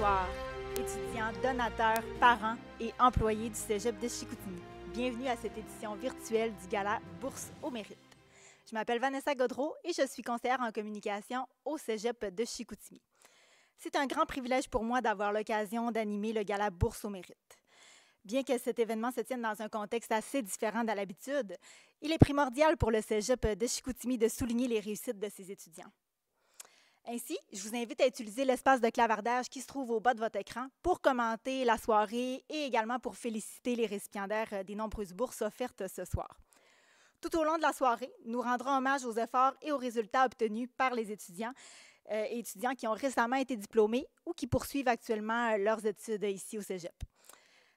Bonsoir, étudiants, donateurs, parents et employés du Cégep de Chicoutimi. Bienvenue à cette édition virtuelle du Gala Bourse au mérite. Je m'appelle Vanessa Godreau et je suis conseillère en communication au Cégep de Chicoutimi. C'est un grand privilège pour moi d'avoir l'occasion d'animer le Gala Bourse au mérite. Bien que cet événement se tienne dans un contexte assez différent de l'habitude, il est primordial pour le Cégep de Chicoutimi de souligner les réussites de ses étudiants. Ainsi, je vous invite à utiliser l'espace de clavardage qui se trouve au bas de votre écran pour commenter la soirée et également pour féliciter les récipiendaires des nombreuses bourses offertes ce soir. Tout au long de la soirée, nous rendrons hommage aux efforts et aux résultats obtenus par les étudiants et étudiants qui ont récemment été diplômés ou qui poursuivent actuellement leurs études ici au Cégep.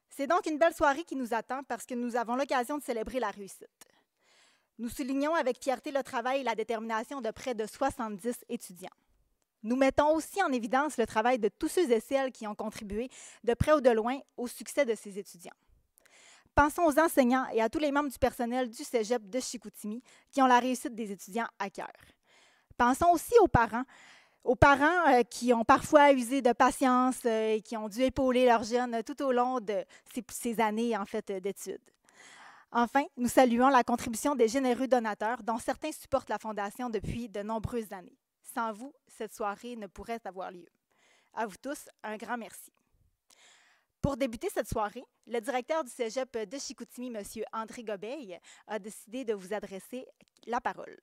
C'est donc une belle soirée qui nous attend parce que nous avons l'occasion de célébrer la réussite. Nous soulignons avec fierté le travail et la détermination de près de 70 étudiants. Nous mettons aussi en évidence le travail de tous ceux et celles qui ont contribué de près ou de loin au succès de ces étudiants. Pensons aux enseignants et à tous les membres du personnel du Cégep de Chicoutimi qui ont la réussite des étudiants à cœur. Pensons aussi aux parents qui ont parfois usé de patience et qui ont dû épauler leurs jeunes tout au long de ces années d'études. Enfin, nous saluons la contribution des généreux donateurs dont certains supportent la Fondation depuis de nombreuses années. Sans vous, cette soirée ne pourrait avoir lieu. À vous tous, un grand merci. Pour débuter cette soirée, le directeur du Cégep de Chicoutimi, M. André Gobeil, a décidé de vous adresser la parole.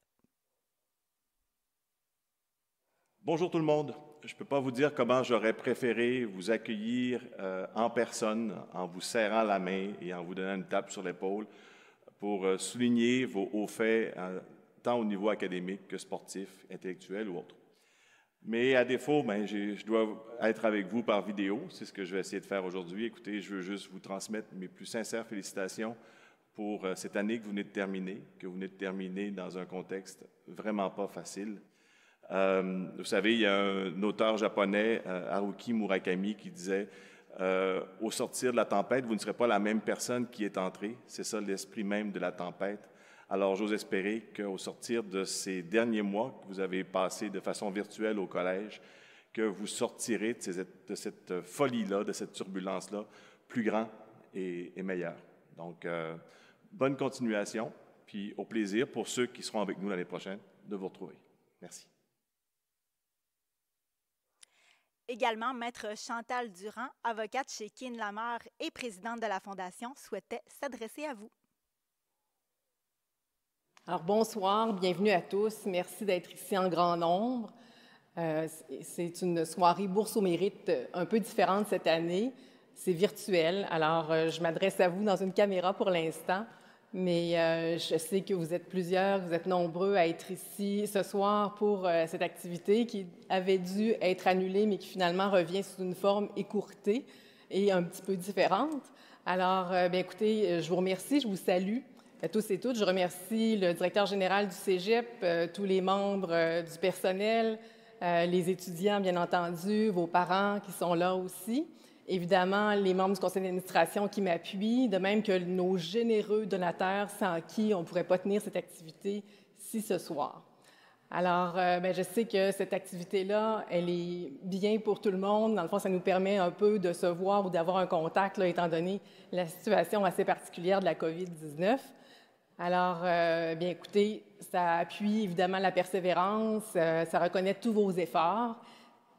Bonjour tout le monde. Je ne peux pas vous dire comment j'aurais préféré vous accueillir en personne, en vous serrant la main et en vous donnant une tape sur l'épaule pour souligner vos hauts faits, tant au niveau académique que sportif, intellectuel ou autre. Mais à défaut, je dois être avec vous par vidéo. C'est ce que je vais essayer de faire aujourd'hui. Écoutez, je veux juste vous transmettre mes plus sincères félicitations pour cette année que vous venez de terminer dans un contexte vraiment pas facile. Vous savez, il y a un auteur japonais, Haruki Murakami, qui disait « Au sortir de la tempête, vous ne serez pas la même personne qui est entrée. C'est ça l'esprit même de la tempête. » Alors, j'ose espérer qu'au sortir de ces derniers mois que vous avez passés de façon virtuelle au collège, que vous sortirez de cette folie-là, de cette turbulence-là, plus grand et meilleur. Donc, bonne continuation, puis au plaisir pour ceux qui seront avec nous l'année prochaine de vous retrouver. Merci. Également, Maître Chantal Durand, avocate chez Keane Lamar et présidente de la Fondation, souhaitait s'adresser à vous. Alors, bonsoir, bienvenue à tous. Merci d'être ici en grand nombre. C'est une soirée Bourse au mérite un peu différente cette année. C'est virtuel, alors je m'adresse à vous dans une caméra pour l'instant, mais je sais que vous êtes plusieurs, vous êtes nombreux à être ici ce soir pour cette activité qui avait dû être annulée, mais qui finalement revient sous une forme écourtée et un petit peu différente. Alors, écoutez, je vous remercie, je vous salue. À tous et toutes, je remercie le directeur général du Cégep, tous les membres du personnel, les étudiants, bien entendu, vos parents qui sont là aussi, évidemment, les membres du conseil d'administration qui m'appuient, de même que nos généreux donateurs sans qui on ne pourrait pas tenir cette activité ce soir. Alors, je sais que cette activité-là, elle est bien pour tout le monde. Dans le fond, ça nous permet un peu de se voir ou d'avoir un contact, là, étant donné la situation assez particulière de la COVID-19. Alors, écoutez, ça appuie évidemment la persévérance, ça reconnaît tous vos efforts.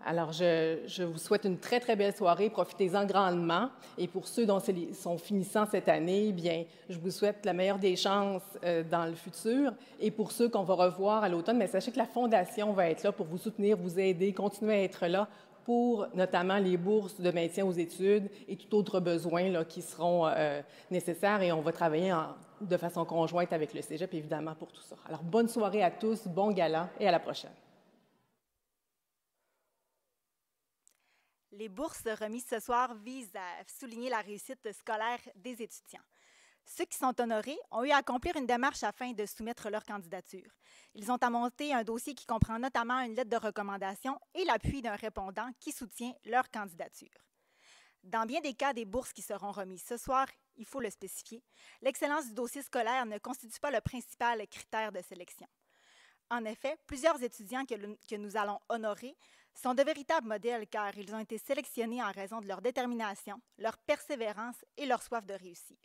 Alors, je vous souhaite une très, très belle soirée. Profitez-en grandement. Et pour ceux dont sont finissants cette année, bien, je vous souhaite la meilleure des chances dans le futur. Et pour ceux qu'on va revoir à l'automne, mais sachez que la Fondation va être là pour vous soutenir, vous aider, continuer à être là pour notamment les bourses de maintien aux études et tout autre besoin là, qui seront nécessaires. Et on va travailler de façon conjointe avec le Cégep, évidemment, pour tout ça. Alors, bonne soirée à tous, bon gala et à la prochaine. Les bourses remises ce soir visent à souligner la réussite scolaire des étudiants. Ceux qui sont honorés ont eu à accomplir une démarche afin de soumettre leur candidature. Ils ont à monter un dossier qui comprend notamment une lettre de recommandation et l'appui d'un répondant qui soutient leur candidature. Dans bien des cas des bourses qui seront remises ce soir, il faut le spécifier, l'excellence du dossier scolaire ne constitue pas le principal critère de sélection. En effet, plusieurs étudiants que nous allons honorer sont de véritables modèles car ils ont été sélectionnés en raison de leur détermination, leur persévérance et leur soif de réussir.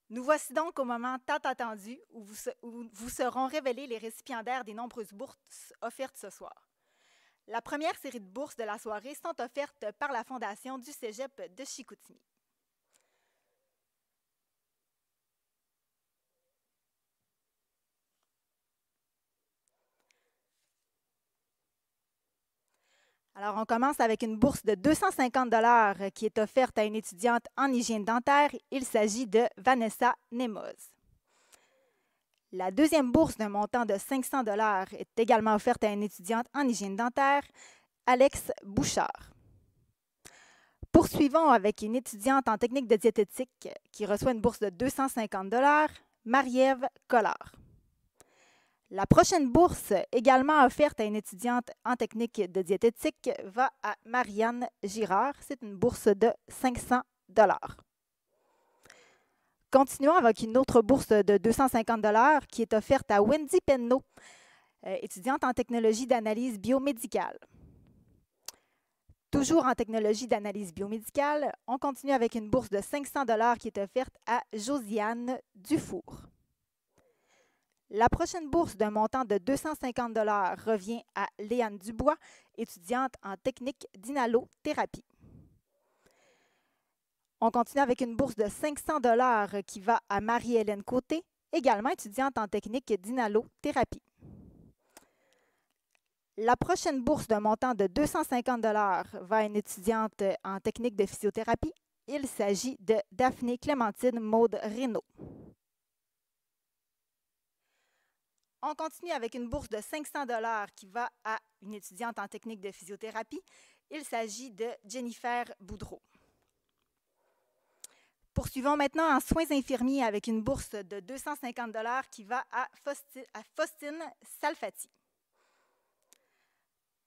Nous voici donc au moment tant attendu où vous seront révélés les récipiendaires des nombreuses bourses offertes ce soir. La première série de bourses de la soirée sont offertes par la Fondation du Cégep de Chicoutimi. Alors, on commence avec une bourse de 250 $ qui est offerte à une étudiante en hygiène dentaire. Il s'agit de Vanessa Nemoz. La deuxième bourse d'un montant de 500 $ est également offerte à une étudiante en hygiène dentaire, Alex Bouchard. Poursuivons avec une étudiante en technique de diététique qui reçoit une bourse de 250 $, Marie-Ève Collard. La prochaine bourse, également offerte à une étudiante en technique de diététique, va à Marianne Girard. C'est une bourse de 500 $. Continuons avec une autre bourse de 250 $ qui est offerte à Wendy Penneau, étudiante en technologie d'analyse biomédicale. Toujours en technologie d'analyse biomédicale, on continue avec une bourse de 500 $ qui est offerte à Josiane Dufour. La prochaine bourse d'un montant de 250 $ revient à Léane Dubois, étudiante en technique d'inhalothérapie. On continue avec une bourse de 500 $ qui va à Marie-Hélène Côté, également étudiante en technique d'inhalothérapie. La prochaine bourse d'un montant de 250 $ va à une étudiante en technique de physiothérapie. Il s'agit de Daphné Clémentine Maude Reynaud. On continue avec une bourse de 500 $ qui va à une étudiante en technique de physiothérapie. Il s'agit de Jennifer Boudreau. Poursuivons maintenant en soins infirmiers avec une bourse de 250 $ qui va à Faustine Salfati.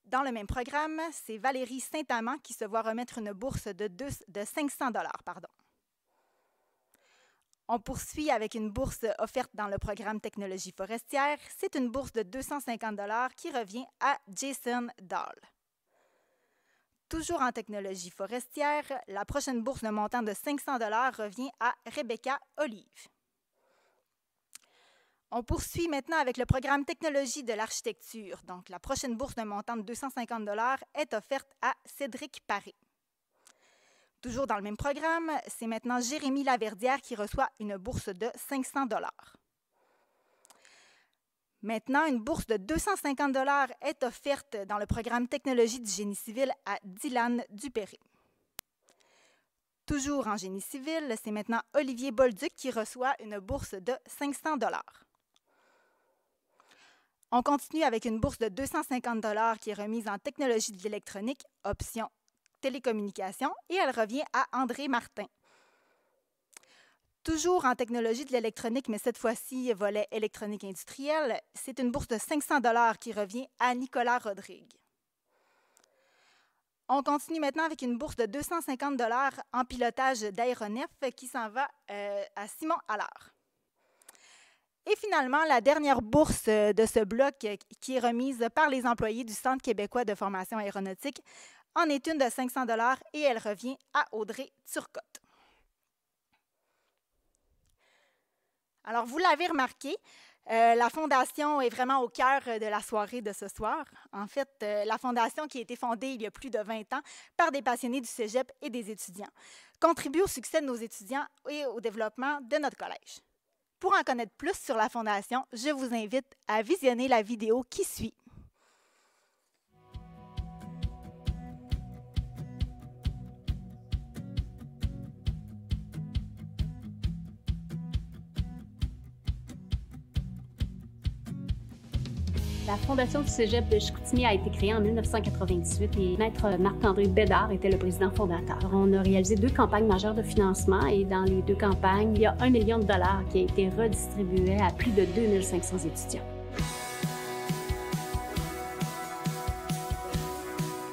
Dans le même programme, c'est Valérie Saint-Amand qui se voit remettre une bourse de 500 $. On poursuit avec une bourse offerte dans le programme Technologie forestière. C'est une bourse de 250 $ qui revient à Jason Dahl. Toujours en technologie forestière, la prochaine bourse d'un montant de 500 $ revient à Rebecca Olive. On poursuit maintenant avec le programme Technologie de l'architecture. Donc, la prochaine bourse d'un montant de 250 $ est offerte à Cédric Paré. Toujours dans le même programme, c'est maintenant Jérémy Laverdière qui reçoit une bourse de 500 $. Maintenant, une bourse de 250 $ est offerte dans le programme Technologie du génie civil à Dylan Dupéré. Toujours en génie civil, c'est maintenant Olivier Bolduc qui reçoit une bourse de 500 $. On continue avec une bourse de 250 $ qui est remise en technologie de l'électronique, option télécommunications, et elle revient à André Martin. Toujours en technologie de l'électronique, mais cette fois-ci, volet électronique industrielle, c'est une bourse de 500 $ qui revient à Nicolas Rodrigue. On continue maintenant avec une bourse de 250 $ en pilotage d'aéronef qui s'en va à Simon Allard. Et finalement, la dernière bourse de ce bloc qui est remise par les employés du Centre québécois de formation aéronautique en est une de 500 $ et elle revient à Audrey Turcotte. Alors, vous l'avez remarqué, la Fondation est vraiment au cœur de la soirée de ce soir. En fait, la Fondation, qui a été fondée il y a plus de 20 ans par des passionnés du cégep et des étudiants, contribue au succès de nos étudiants et au développement de notre collège. Pour en connaître plus sur la Fondation, je vous invite à visionner la vidéo qui suit. La Fondation du Cégep de Chicoutimi a été créée en 1998 et Maître Marc-André Bédard était le président fondateur. On a réalisé 2 campagnes majeures de financement et dans les 2 campagnes, il y a $1 million qui a été redistribué à plus de 2500 étudiants.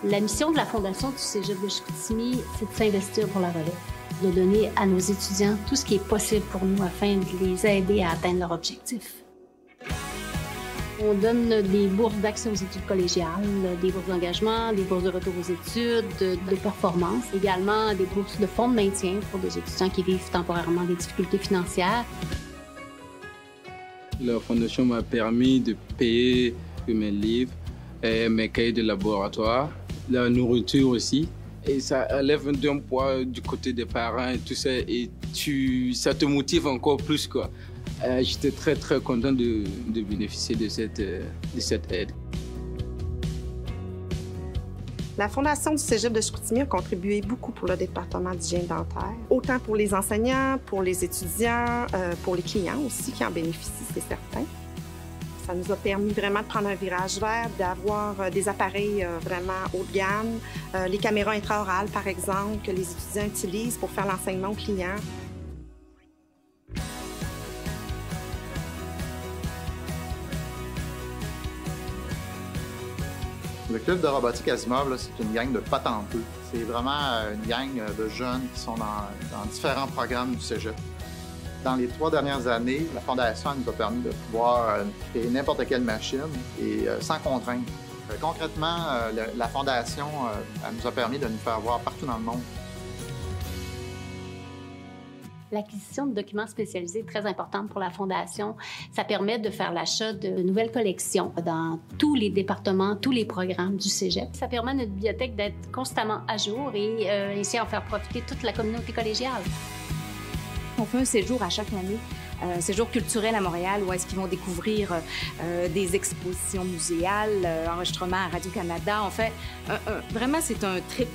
La mission de la Fondation du Cégep de Chicoutimi, c'est de s'investir pour la relève, de donner à nos étudiants tout ce qui est possible pour nous afin de les aider à atteindre leurs objectifs. On donne des bourses d'accès aux études collégiales, des bourses d'engagement, des bourses de retour aux études, de performance, également des bourses de fonds de maintien pour des étudiants qui vivent temporairement des difficultés financières. La fondation m'a permis de payer mes livres, et mes cahiers de laboratoire, la nourriture aussi. Et ça enlève d'un poids du côté des parents et tout ça, et ça te motive encore plus, quoi. J'étais très, très content de bénéficier de cette aide. La Fondation du Cégep de Chicoutimi a contribué beaucoup pour le département d'hygiène dentaire, autant pour les enseignants, pour les étudiants, pour les clients aussi qui en bénéficient, c'est certain. Ça nous a permis vraiment de prendre un virage vert, d'avoir des appareils vraiment haut de gamme, les caméras intraorales, par exemple, que les étudiants utilisent pour faire l'enseignement aux clients. Le club de robotique Asimov, c'est une gang de patenteux. C'est vraiment une gang de jeunes qui sont dans différents programmes du cégep. Dans les 3 dernières années, la Fondation nous a permis de pouvoir créer n'importe quelle machine et sans contrainte. Concrètement, la Fondation elle nous a permis de nous faire voir partout dans le monde. L'acquisition de documents spécialisés est très importante pour la Fondation. Ça permet de faire l'achat de nouvelles collections dans tous les départements, tous les programmes du Cégep. Ça permet à notre bibliothèque d'être constamment à jour et ainsi en faire profiter toute la communauté collégiale. On fait un séjour à chaque année, séjour culturel à Montréal, où est-ce qu'ils vont découvrir des expositions muséales, enregistrements à Radio-Canada. En fait, vraiment, c'est un trip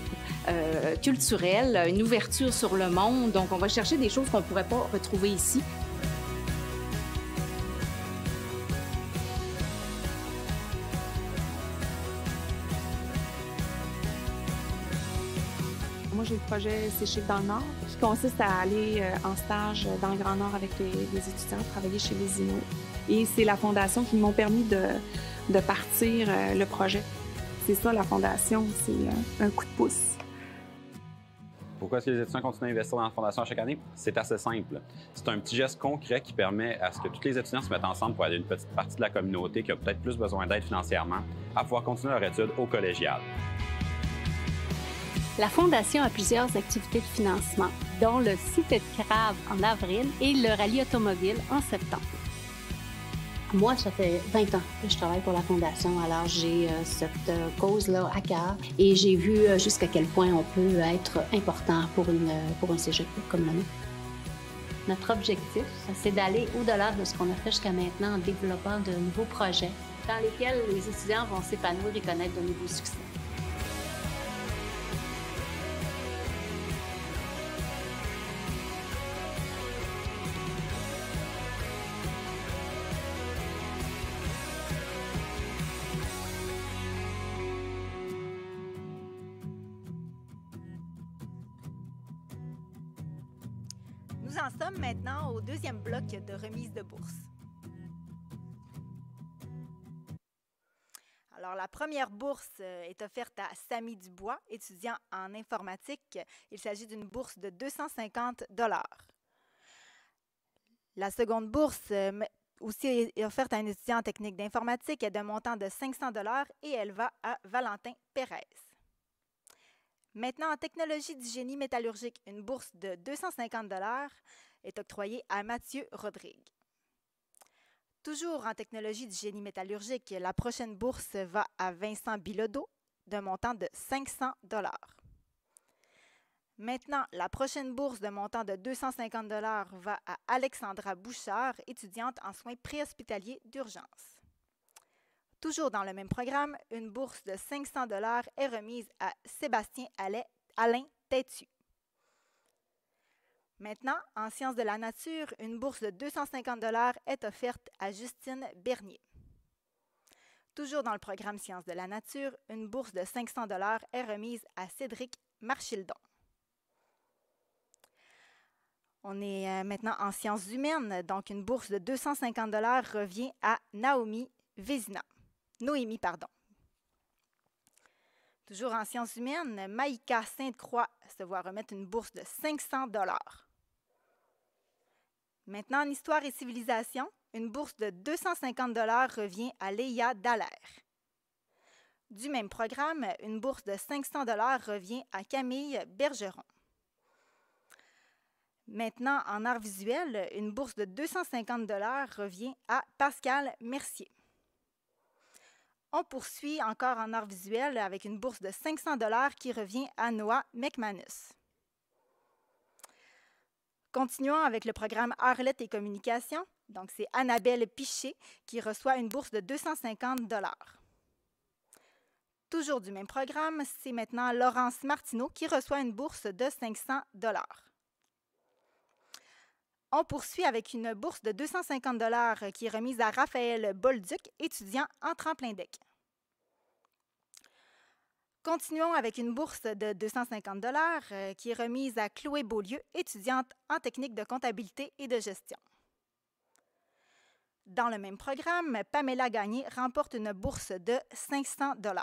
culturel, une ouverture sur le monde. Donc, on va chercher des choses qu'on ne pourrait pas retrouver ici. Moi, j'ai le projet C'est chic dans le Nord, qui consiste à aller en stage dans le Grand Nord avec les étudiants, travailler chez les Inuits. Et c'est la Fondation qui m'ont permis de partir le projet. C'est ça, la Fondation, c'est un coup de pouce. Pourquoi est-ce que les étudiants continuent à investir dans la Fondation chaque année? C'est assez simple. C'est un petit geste concret qui permet à ce que tous les étudiants se mettent ensemble pour aider une petite partie de la communauté qui a peut-être plus besoin d'aide financièrement à pouvoir continuer leur étude au collégial. La Fondation a plusieurs activités de financement, dont le Cité de Crabe en avril et le rallye automobile en septembre. Moi, ça fait 20 ans que je travaille pour la Fondation, alors j'ai cette cause-là à cœur et j'ai vu jusqu'à quel point on peut être important pour un cégep comme le nôtre. Notre objectif, c'est d'aller au-delà de ce qu'on a fait jusqu'à maintenant en développant de nouveaux projets dans lesquels les étudiants vont s'épanouir et connaître de nouveaux succès. Nous en sommes maintenant au deuxième bloc de remise de bourse. Alors, la première bourse est offerte à Samy Dubois, étudiant en informatique. Il s'agit d'une bourse de 250 $. La seconde bourse aussi est offerte à un étudiant en technique d'informatique d'un montant de 500 $ et elle va à Valentin Pérez. Maintenant, en technologie du génie métallurgique, une bourse de 250 $ est octroyée à Mathieu Rodrigue. Toujours en technologie du génie métallurgique, la prochaine bourse va à Vincent Bilodeau d'un montant de 500 $. Maintenant, la prochaine bourse de montant de 250 $ va à Alexandra Bouchard, étudiante en soins préhospitaliers d'urgence. Toujours dans le même programme, une bourse de 500 $ est remise à Sébastien Alain Têtu. Maintenant, en sciences de la nature, une bourse de 250 $ est offerte à Justine Bernier. Toujours dans le programme Sciences de la nature, une bourse de 500 $ est remise à Cédric Marchildon. On est maintenant en sciences humaines, donc une bourse de 250 $ revient à Noémie, pardon. Toujours en sciences humaines, Maïka Sainte-Croix se voit remettre une bourse de 500 $. Maintenant, en histoire et civilisation, une bourse de 250 $ revient à Léa Dallaire. Du même programme, une bourse de 500 $ revient à Camille Bergeron. Maintenant, en art visuel, une bourse de 250 $ revient à Pascal Mercier. On poursuit encore en art visuel avec une bourse de 500 $ qui revient à Noah McManus. Continuons avec le programme Arts, lettres et communications. Donc, c'est Annabelle Piché qui reçoit une bourse de 250 $. Toujours du même programme, c'est maintenant Laurence Martineau qui reçoit une bourse de 500 $. On poursuit avec une bourse de 250 $ qui est remise à Raphaël Bolduc, étudiant en tremplin deck. Continuons avec une bourse de 250 $ qui est remise à Chloé Beaulieu, étudiante en technique de comptabilité et de gestion. Dans le même programme, Pamela Gagné remporte une bourse de 500 $.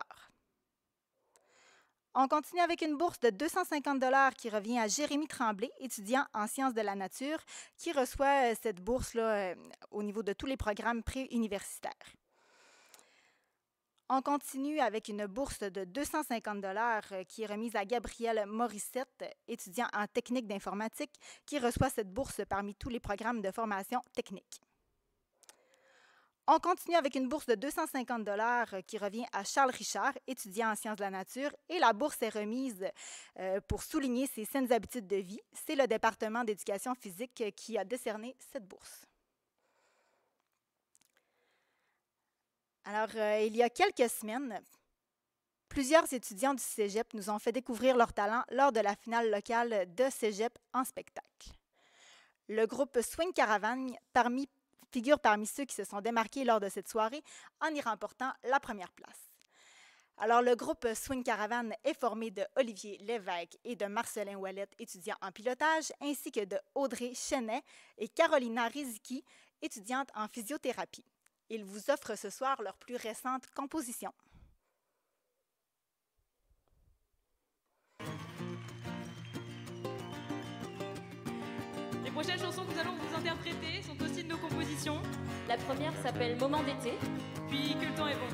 On continue avec une bourse de 250 $ qui revient à Jérémy Tremblay, étudiant en sciences de la nature, qui reçoit cette bourse-là au niveau de tous les programmes préuniversitaires. On continue avec une bourse de 250 $ qui est remise à Gabrielle Morissette, étudiant en technique d'informatique, qui reçoit cette bourse parmi tous les programmes de formation technique. On continue avec une bourse de 250 $ qui revient à Charles Richard, étudiant en sciences de la nature, et la bourse est remise pour souligner ses saines habitudes de vie. C'est le département d'éducation physique qui a décerné cette bourse. Alors, il y a quelques semaines, plusieurs étudiants du Cégep nous ont fait découvrir leur talent lors de la finale locale de Cégep en spectacle. Le groupe Swing Caravane figure parmi ceux qui se sont démarqués lors de cette soirée en y remportant la première place. Alors, le groupe Swing Caravane est formé de Olivier Lévesque et de Marcelin Ouellette, étudiants en pilotage, ainsi que de Audrey Chenet et Carolina Riziki, étudiante en physiothérapie. Ils vous offrent ce soir leur plus récente composition. Les prochaines chansons que nous allons vous interpréter sont aussi de nos compositions. La première s'appelle Moment d'été. Puis Que le temps est bon.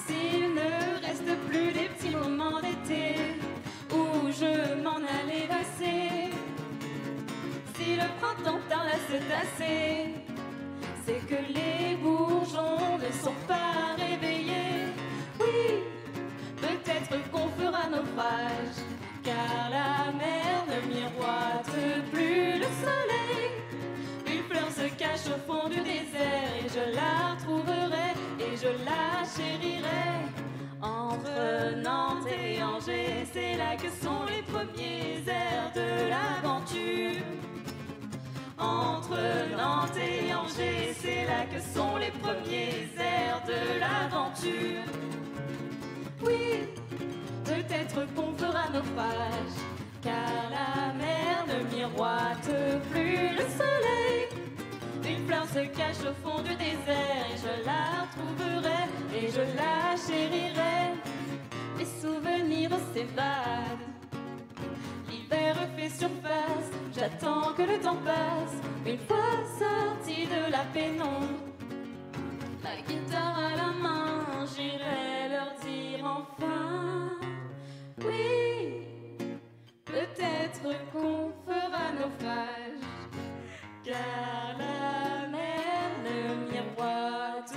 S'il ne reste plus des petits moments d'été où je m'en allais passer, si le printemps tarde à se tasser, c'est que les bourgeons ne sont pas réveillés. Oui, peut-être qu'on fera naufrage, car la mer ne miroite plus le soleil. Une fleur se cache au fond du désert et je la retrouverai et je la chérirai. Entre Nantes et Angers, c'est là que sont les premiers airs de l'aventure. Entre Nantes et Angers, c'est là que sont les premiers airs de l'aventure. Oui, peut-être qu'on fera naufrage, car la mer ne miroite plus le soleil. Une fleur se cache au fond du désert et je la retrouverai et je la chérirai. Les souvenirs s'évadent, l'hiver fait surface, j'attends que le temps passe. Une fois sorti de la pénombre, la guitare à la main, j'irai leur dire enfin. Oui, peut-être qu'on fera naufrage, car la mer ne miroite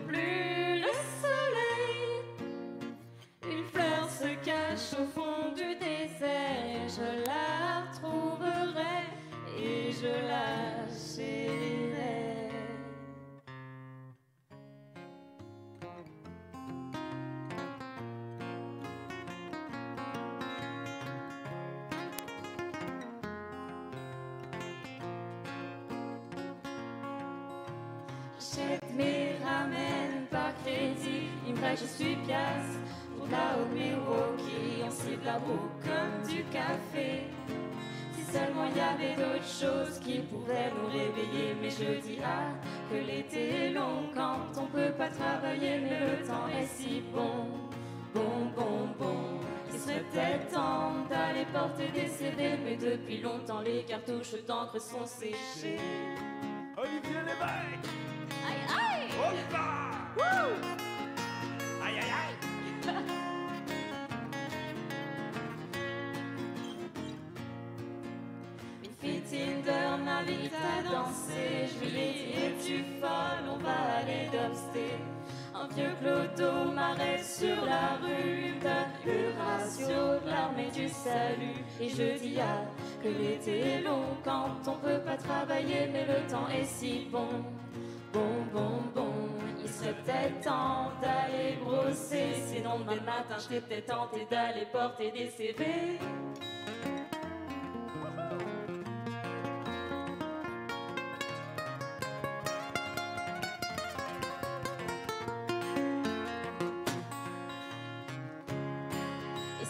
plus le soleil. Une fleur se cache au fond du désert et je la retrouverai et je la chérirai. J'achète mes ramen par crédit, il me paraît que je suis pièce. Pour la haute Milwaukee, on cible la boue comme du café. Si seulement il y avait d'autres choses qui pouvaient nous réveiller. Mais je dis que l'été est long quand on peut pas travailler, mais le temps est si bon, bon, bon, bon. Il serait peut-être temps d'aller porter des CV, mais depuis longtemps les cartouches d'encre sont séchées. Olivier Lévesque! Aïe, aïe! Hoppa! Wouh! Aïe, aïe, aïe! Une fille Tinder m'invite à danser. Je lui dis, es-tu folle? On va aller dubster. Un vieux clodo m'arrête sur la rue, me donne une ratio de l'armée du salut. Et je dis que l'été est long quand on peut pas travailler, mais le temps est si bon, bon, bon, bon. Il serait peut-être temps d'aller brosser, sinon demain matin je serais peut-être tenté d'aller porter des CV.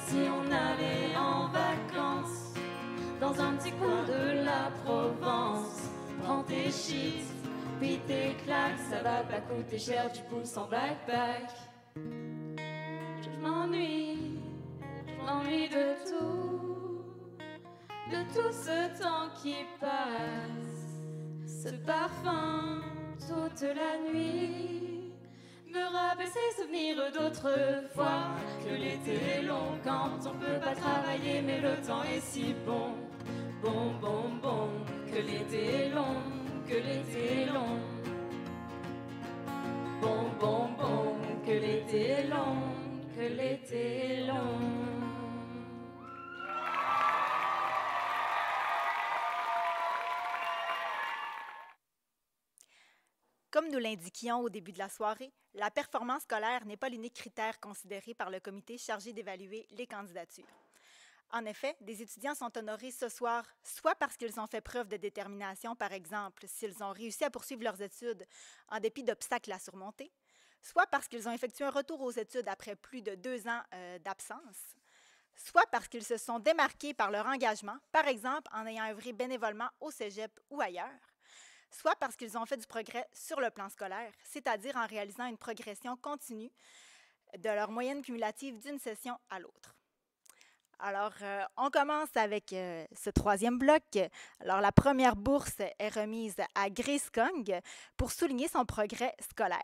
Si on allait en vacances dans un petit coin de la Provence, prends tes shit, puis tes claques, ça va pas coûter cher, tu pousses en backpack. Je m'ennuie de tout ce temps qui passe, ce parfum toute la nuit. Me rappelle ces souvenirs d'autrefois, que l'été est long quand on peut pas travailler, mais le temps est si bon, bon, bon, bon. Que l'été est long, que l'été est long, bon, bon, bon. Que l'été est long, que l'été est long. Comme nous l'indiquions au début de la soirée, la performance scolaire n'est pas l'unique critère considéré par le comité chargé d'évaluer les candidatures. En effet, des étudiants sont honorés ce soir, soit parce qu'ils ont fait preuve de détermination, par exemple, s'ils ont réussi à poursuivre leurs études en dépit d'obstacles à surmonter, soit parce qu'ils ont effectué un retour aux études après plus de 2 ans d'absence, soit parce qu'ils se sont démarqués par leur engagement, par exemple en ayant œuvré bénévolement au cégep ou ailleurs, soit parce qu'ils ont fait du progrès sur le plan scolaire, c'est-à-dire en réalisant une progression continue de leur moyenne cumulative d'une session à l'autre. Alors, on commence avec ce troisième bloc. Alors, la première bourse est remise à Grace Kong pour souligner son progrès scolaire.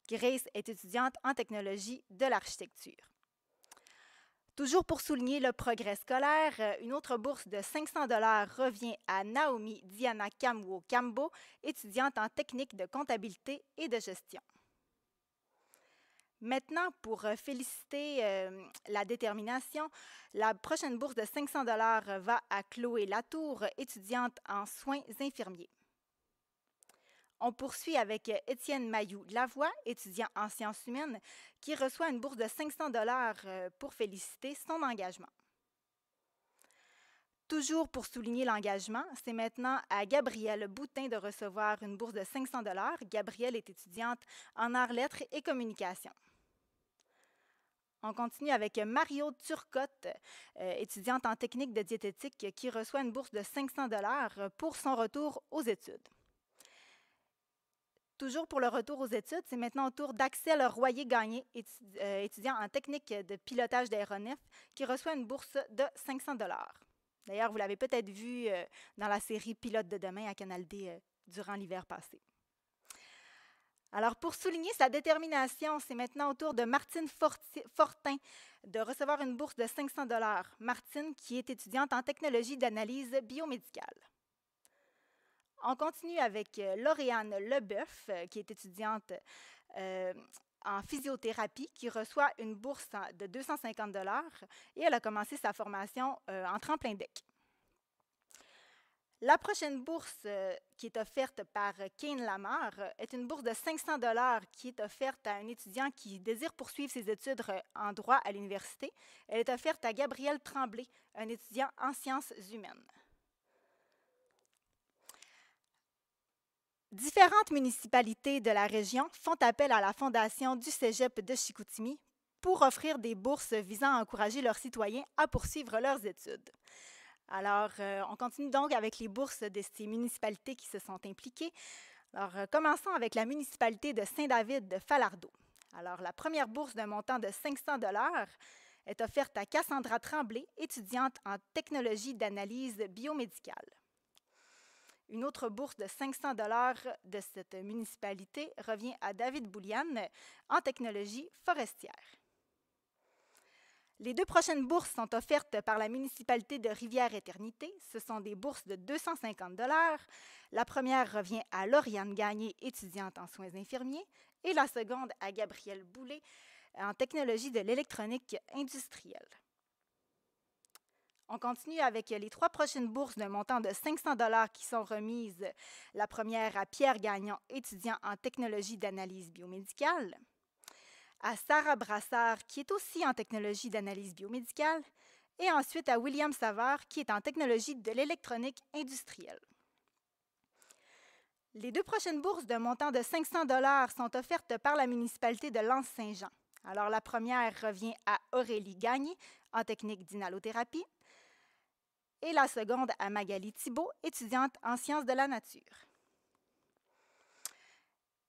Grace est étudiante en technologie de l'architecture. Toujours pour souligner le progrès scolaire, une autre bourse de 500 $ revient à Naomi Diana Kamwo-Kambo, étudiante en technique de comptabilité et de gestion. Maintenant, pour féliciter la détermination, la prochaine bourse de 500 $ va à Chloé Latour, étudiante en soins infirmiers. On poursuit avec Étienne Mayou-Lavoie, étudiant en sciences humaines, qui reçoit une bourse de 500 $ pour féliciter son engagement. Toujours pour souligner l'engagement, c'est maintenant à Gabrielle Boutin de recevoir une bourse de 500 $. Gabrielle est étudiante en arts, lettres et communication. On continue avec Mario Turcotte, étudiante en technique de diététique, qui reçoit une bourse de 500 $ pour son retour aux études. Toujours pour le retour aux études, c'est maintenant au tour d'Axel Royer-Gagné, étudiant en technique de pilotage d'aéronefs, qui reçoit une bourse de 500 $. D'ailleurs, vous l'avez peut-être vu dans la série Pilote de demain à Canal D durant l'hiver passé. Alors, pour souligner sa détermination, c'est maintenant au tour de Martine Fortin de recevoir une bourse de 500 $. Martine, qui est étudiante en technologie d'analyse biomédicale. On continue avec Lauriane Leboeuf, qui est étudiante en physiothérapie, qui reçoit une bourse de 250 $ et elle a commencé sa formation en tremplin deck. La prochaine bourse qui est offerte par Kane Lamar est une bourse de 500 $ qui est offerte à un étudiant qui désire poursuivre ses études en droit à l'université. Elle est offerte à Gabriel Tremblay, un étudiant en sciences humaines. Différentes municipalités de la région font appel à la Fondation du Cégep de Chicoutimi pour offrir des bourses visant à encourager leurs citoyens à poursuivre leurs études. Alors, on continue donc avec les bourses de ces municipalités qui se sont impliquées. Alors, commençons avec la municipalité de Saint-David de Falardeau. Alors, la première bourse d'un montant de 500 $ est offerte à Cassandra Tremblay, étudiante en technologie d'analyse biomédicale. Une autre bourse de 500 $ de cette municipalité revient à David Boulian en technologie forestière. Les 2 prochaines bourses sont offertes par la municipalité de Rivière-Éternité. Ce sont des bourses de 250 $. La première revient à Lauriane Gagné, étudiante en soins infirmiers, et la seconde à Gabrielle Boulay, en technologie de l'électronique industrielle. On continue avec les 3 prochaines bourses d'un montant de 500 $ qui sont remises. La première à Pierre Gagnon, étudiant en technologie d'analyse biomédicale, à Sarah Brassard, qui est aussi en technologie d'analyse biomédicale, et ensuite à William Savard, qui est en technologie de l'électronique industrielle. Les 2 prochaines bourses d'un montant de 500 $ sont offertes par la municipalité de Lens-Saint-Jean. Alors, la première revient à Aurélie Gagné, en technique d'inhalothérapie, et la seconde à Magali Thibault, étudiante en sciences de la nature.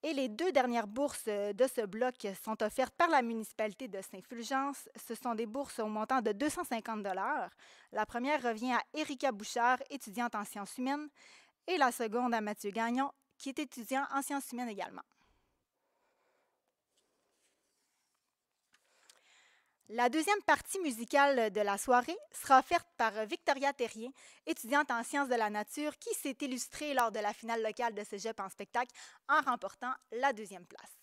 Et les 2 dernières bourses de ce bloc sont offertes par la municipalité de Saint-Fulgence. Ce sont des bourses au montant de 250 $. La première revient à Érika Bouchard, étudiante en sciences humaines, et la seconde à Mathieu Gagnon, qui est étudiant en sciences humaines également. La deuxième partie musicale de la soirée sera offerte par Victoria Terrien, étudiante en sciences de la nature, qui s'est illustrée lors de la finale locale de Cégep en spectacle en remportant la 2e place.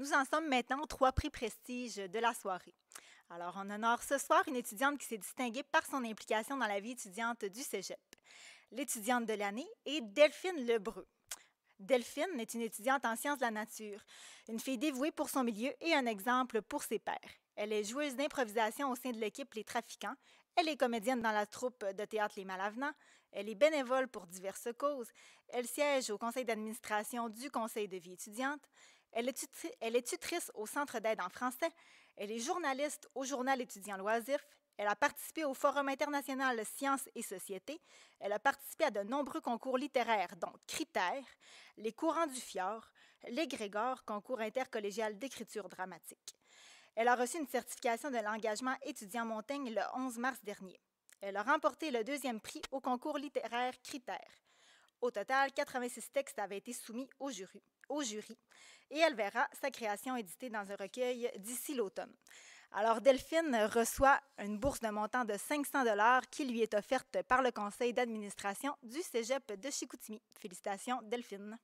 Nous en sommes maintenant aux 3 prix prestige de la soirée. Alors, on honore ce soir une étudiante qui s'est distinguée par son implication dans la vie étudiante du Cégep. L'étudiante de l'année est Delphine Lebreu. Delphine est une étudiante en sciences de la nature, une fille dévouée pour son milieu et un exemple pour ses pairs. Elle est joueuse d'improvisation au sein de l'équipe Les Trafiquants. Elle est comédienne dans la troupe de théâtre Les Malavenants. Elle est bénévole pour diverses causes. Elle siège au conseil d'administration du Conseil de vie étudiante. Elle est tutrice au Centre d'aide en français. Elle est journaliste au Journal étudiant loisif. Elle a participé au Forum international Sciences et Société. Elle a participé à de nombreux concours littéraires, dont Critères, Les courants du Fjord, Les Grégor, concours intercollégial d'écriture dramatique. Elle a reçu une certification de l'engagement étudiant Montaigne le 11 mars dernier. Elle a remporté le 2e prix au concours littéraire Critères. Au total, 86 textes avaient été soumis au jury et elle verra sa création éditée dans un recueil d'ici l'automne. Alors, Delphine reçoit une bourse d'un montant de 500 $ qui lui est offerte par le conseil d'administration du Cégep de Chicoutimi. Félicitations, Delphine.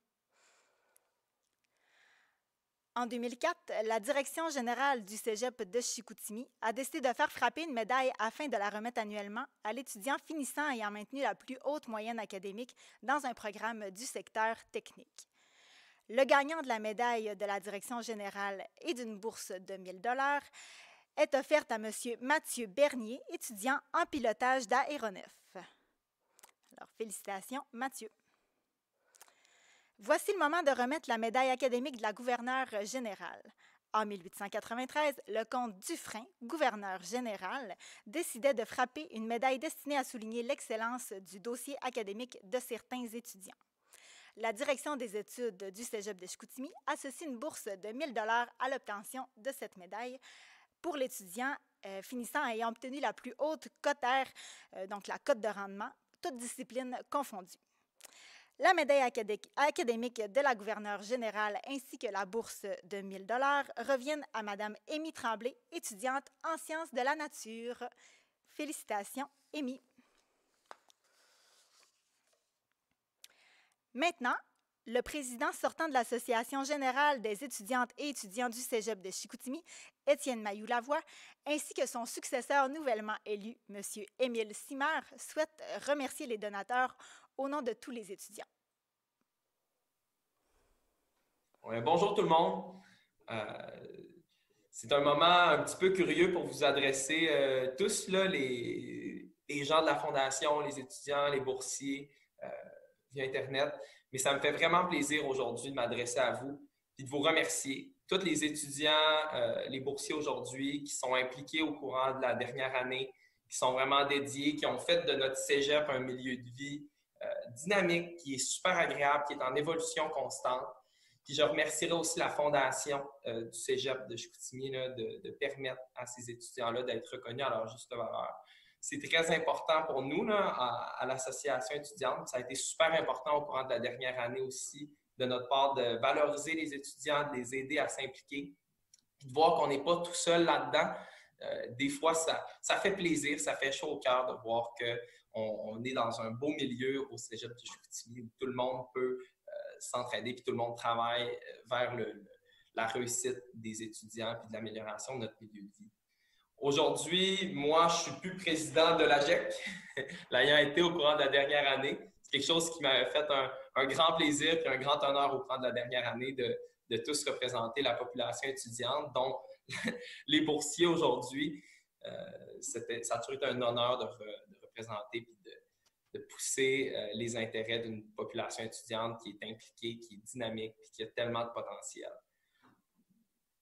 En 2004, la direction générale du Cégep de Chicoutimi a décidé de faire frapper une médaille afin de la remettre annuellement à l'étudiant finissant ayant maintenu la plus haute moyenne académique dans un programme du secteur technique. Le gagnant de la médaille de la direction générale et d'une bourse de 1 000 $ est offerte à M. Mathieu Bernier, étudiant en pilotage d'aéronef. Alors, félicitations, Mathieu. Voici le moment de remettre la médaille académique de la gouverneure générale. En 1893, le comte Dufresne, gouverneur général, décidait de frapper une médaille destinée à souligner l'excellence du dossier académique de certains étudiants. La direction des études du Cégep de Chicoutimi associe une bourse de 1 000 $ à l'obtention de cette médaille pour l'étudiant finissant ayant obtenu la plus haute cote R, donc la cote de rendement, toutes disciplines confondues. La médaille académique de la gouverneure générale ainsi que la bourse de 1 000 $ reviennent à Mme Émy Tremblay, étudiante en sciences de la nature. Félicitations, Émy. Maintenant, le président sortant de l'Association générale des étudiantes et étudiants du Cégep de Chicoutimi, Étienne Mailloux-Lavoie, ainsi que son successeur nouvellement élu, M. Émile Simard, souhaitent remercier les donateurs au nom de tous les étudiants. Bonjour tout le monde. C'est un moment un petit peu curieux pour vous adresser tous, là, les gens de la Fondation, les étudiants, les boursiers, via Internet. Mais ça me fait vraiment plaisir aujourd'hui de m'adresser à vous et de vous remercier. Tous les étudiants, les boursiers aujourd'hui qui sont impliqués au courant de la dernière année, qui sont vraiment dédiés, qui ont fait de notre cégep un milieu de vie dynamique, qui est super agréable, qui est en évolution constante. Puis je remercierai aussi la Fondation du Cégep de Chicoutimi de permettre à ces étudiants-là d'être reconnus à leur juste valeur. C'est très important pour nous là, à l'association étudiante. Ça a été super important au courant de la dernière année aussi, de notre part, de valoriser les étudiants, de les aider à s'impliquer, puis de voir qu'on n'est pas tout seul là-dedans. Des fois, ça fait plaisir, ça fait chaud au cœur de voir qu'on est dans un beau milieu au Cégep de Chicoutimi où tout le monde peut s'entraider puis tout le monde travaille vers la réussite des étudiants puis de l'amélioration de notre milieu de vie. Aujourd'hui, moi, je ne suis plus président de l'AGEC, l'ayant été au courant de la dernière année. C'est quelque chose qui m'avait fait un grand plaisir et un grand honneur au courant de la dernière année de tous représenter la population étudiante, dont les boursiers aujourd'hui. Ça a toujours été un honneur de représenter et de pousser les intérêts d'une population étudiante qui est impliquée, qui est dynamique et qui a tellement de potentiel.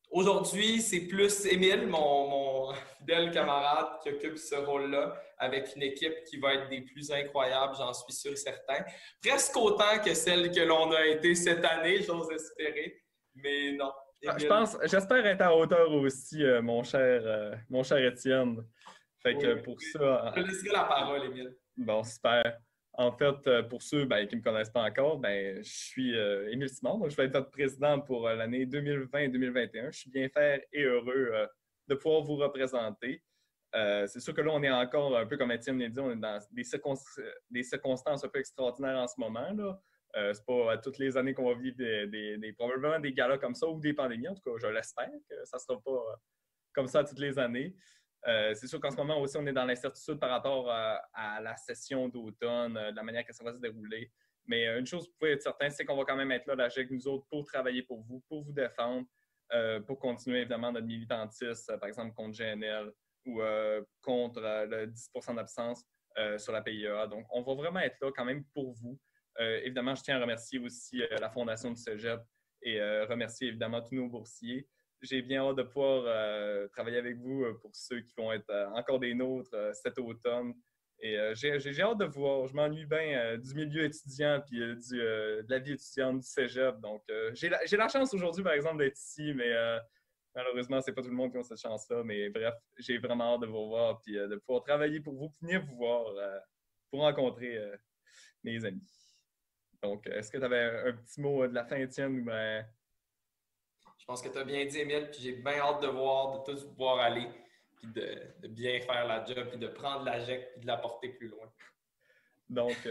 Aujourd'hui, c'est plus Émile, mon fidèle camarade, qui occupe ce rôle-là, avec une équipe qui va être des plus incroyables, j'en suis sûr et certain. Presque autant que celle que l'on a été cette année, j'ose espérer, mais non. Émile... J'espère être à hauteur aussi, mon cher Étienne. Fait que oui, pour ça... Je te laisserai la parole, Émile. Bon, super. En fait, pour ceux qui ne me connaissent pas encore, je suis Émile Simard. Donc je vais être votre président pour l'année 2020-2021. Je suis bien fier et heureux de pouvoir vous représenter. C'est sûr que là, on est encore un peu, comme Étienne l'a dit, on est dans des circonstances un peu extraordinaires en ce moment. Là. C'est pas toutes les années qu'on va vivre probablement des galas comme ça ou des pandémies. En tout cas, je l'espère que ça ne sera pas comme ça toutes les années. C'est sûr qu'en ce moment aussi, on est dans l'incertitude par rapport à la session d'automne, de la manière que ça va se dérouler. Mais une chose, vous pouvez être certain, c'est qu'on va quand même être là avec nous autres pour travailler pour vous défendre, pour continuer évidemment notre militantisme, par exemple contre GNL ou contre le 10 % d'absence sur la PIA. Donc, on va vraiment être là quand même pour vous. Évidemment, je tiens à remercier aussi la Fondation du Cégep et remercier évidemment tous nos boursiers. J'ai bien hâte de pouvoir travailler avec vous pour ceux qui vont être encore des nôtres cet automne. Et j'ai hâte de voir. Je m'ennuie bien du milieu étudiant puis de la vie étudiante du Cégep. Donc, j'ai la chance aujourd'hui, par exemple, d'être ici, mais malheureusement, c'est pas tout le monde qui a cette chance-là. Mais bref, j'ai vraiment hâte de vous voir puis de pouvoir travailler pour vous, venir vous voir pour rencontrer mes amis. Donc, est-ce que tu avais un petit mot de la fin, Étienne? Ben... Je pense que tu as bien dit, Émile, puis j'ai bien hâte de voir, de tous pouvoir aller, puis de bien faire la job, puis de prendre la GEC, puis de la porter plus loin. Donc,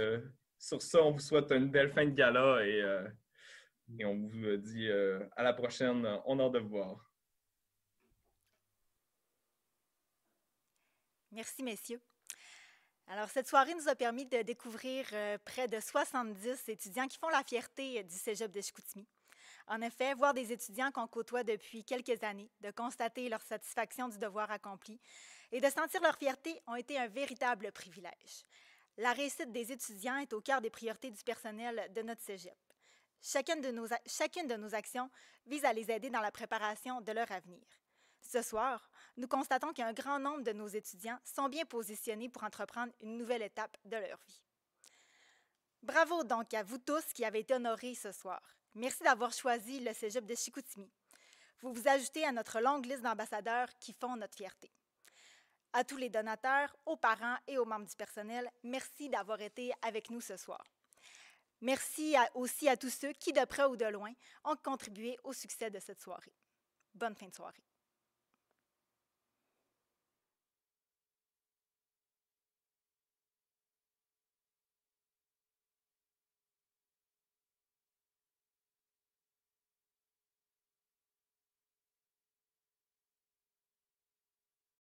sur ça, on vous souhaite une belle fin de gala et on vous dit à la prochaine. On a hâte de vous voir. Merci, messieurs. Alors, cette soirée nous a permis de découvrir près de 70 étudiants qui font la fierté du Cégep de Chicoutimi. En effet, voir des étudiants qu'on côtoie depuis quelques années, de constater leur satisfaction du devoir accompli et de sentir leur fierté ont été un véritable privilège. La réussite des étudiants est au cœur des priorités du personnel de notre Cégep. Chacune de nos actions vise à les aider dans la préparation de leur avenir. Ce soir, nous constatons qu'un grand nombre de nos étudiants sont bien positionnés pour entreprendre une nouvelle étape de leur vie. Bravo donc à vous tous qui avez été honorés ce soir. Merci d'avoir choisi le Cégep de Chicoutimi. Vous vous ajoutez à notre longue liste d'ambassadeurs qui font notre fierté. À tous les donateurs, aux parents et aux membres du personnel, merci d'avoir été avec nous ce soir. Merci aussi à tous ceux qui, de près ou de loin, ont contribué au succès de cette soirée. Bonne fin de soirée.